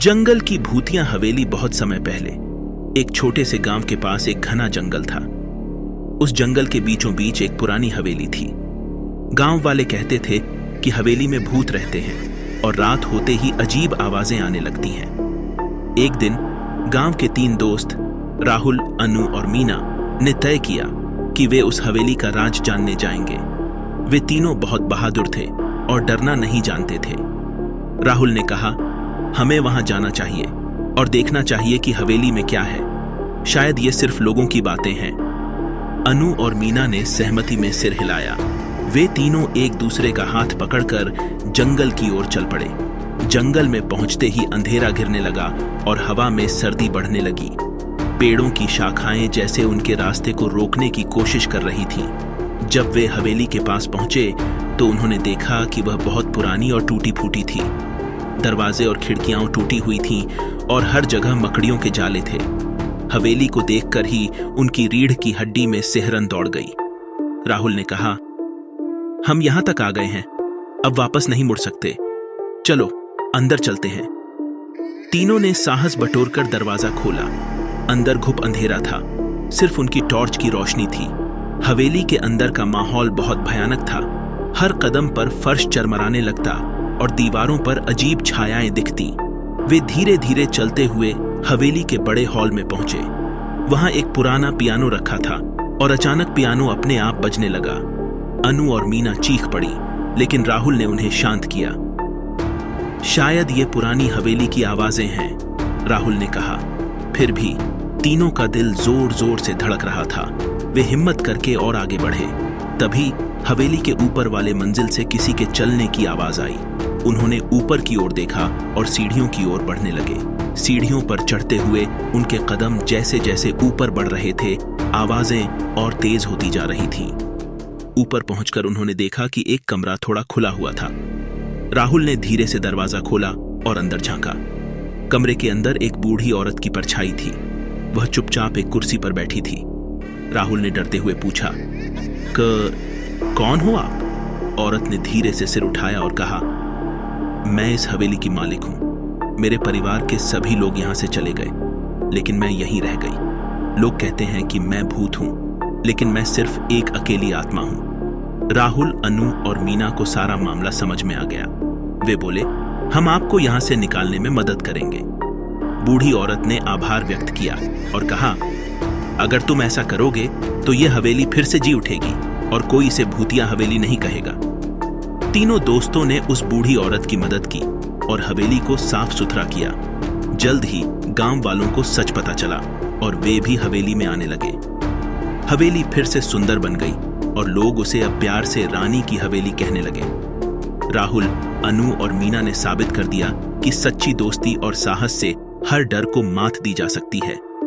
जंगल की भूतिया हवेली। बहुत समय पहले एक छोटे से गांव के पास एक घना जंगल था। उस जंगल के बीचों बीच एक पुरानी हवेली थी। गांव वाले कहते थे कि हवेली में भूत रहते हैं और रात होते ही अजीब आवाजें आने लगती हैं। एक दिन गांव के 3 दोस्त राहुल, अनु और मीना ने तय किया कि वे उस हवेली का राज जानने जाएंगे। वे तीनों बहुत बहादुर थे और डरना नहीं जानते थे। राहुल ने कहा, हमें वहां जाना चाहिए और देखना चाहिए कि हवेली में क्या है। शायद ये सिर्फ लोगों की बातें हैं। अनु और मीना ने सहमति में सिर हिलाया। वे तीनों एक दूसरे का हाथ पकड़कर जंगल की ओर चल पड़े। जंगल में पहुंचते ही अंधेरा घिरने लगा और हवा में सर्दी बढ़ने लगी। पेड़ों की शाखाएं जैसे उनके रास्ते को रोकने की कोशिश कर रही थीं। जब वे हवेली के पास पहुंचे तो उन्होंने देखा कि वह बहुत पुरानी और टूटी फूटी थी। दरवाजे और खिड़कियां टूटी हुई थीं और हर जगह मकड़ियों के जाले थे। हवेली को देखकर ही उनकी रीढ़ की हड्डी में सिहरन दौड़ गई। राहुल ने कहा, हम यहां तक आ गए हैं, अब वापस नहीं मुड़ सकते। चलो अंदर चलते हैं। तीनों ने साहस बटोरकर दरवाजा खोला। अंदर घुप अंधेरा था, सिर्फ उनकी टॉर्च की रोशनी थी। हवेली के अंदर का माहौल बहुत भयानक था। हर कदम पर फर्श चरमराने लगता और दीवारों पर अजीब छायाएं दिखती। वे धीरे धीरे चलते हुए हवेली के बड़े हॉल में पहुंचे। वहां एक पुराना पियानो रखा था और अचानक पियानो अपने आप बजने लगा। अनु और मीना चीख पड़ी, लेकिन राहुल ने उन्हें शांत किया। शायद ये पुरानी हवेली की आवाजें हैं, राहुल ने कहा। फिर भी तीनों का दिल जोर जोर से धड़क रहा था। वे हिम्मत करके और आगे बढ़े। तभी हवेली के ऊपर वाले मंजिल से किसी के चलने की आवाज आई। उन्होंने ऊपर की ओर देखा और सीढ़ियों की ओर बढ़ने लगे। सीढ़ियों पर चढ़ते हुए उनके कदम जैसे जैसे ऊपर बढ़ रहे थे, आवाजें और तेज होती जा रही थीं। ऊपर पहुंचकर उन्होंने देखा कि एक कमरा थोड़ा खुला हुआ था। राहुल ने धीरे से दरवाजा खोला और अंदर झांका। कमरे के अंदर एक बूढ़ी औरत की परछाई थी। वह चुपचाप एक कुर्सी पर बैठी थी। राहुल ने डरते हुए पूछा, कौन हो आप? औरत ने धीरे से सिर उठाया और कहा, मैं इस हवेली की मालिक हूं। मेरे परिवार के सभी लोग यहां से चले गए, लेकिन मैं यहीं रह गई। लोग कहते हैं कि मैं भूत हूं, लेकिन मैं सिर्फ एक अकेली आत्मा हूं। राहुल, अनु और मीना को सारा मामला समझ में आ गया। वे बोले, हम आपको यहां से निकालने में मदद करेंगे। बूढ़ी औरत ने आभार व्यक्त किया और कहा, अगर तुम ऐसा करोगे तो यह हवेली फिर से जी उठेगी और कोई इसे भूतिया हवेली नहीं कहेगा। तीनों दोस्तों ने उस बूढ़ी औरत की मदद की और हवेली को साफ सुथरा किया। जल्द ही गांव वालों को सच पता चला और वे भी हवेली में आने लगे। हवेली फिर से सुंदर बन गई और लोग उसे अब प्यार से रानी की हवेली कहने लगे। राहुल, अनु और मीना ने साबित कर दिया कि सच्ची दोस्ती और साहस से हर डर को मात दी जा सकती है।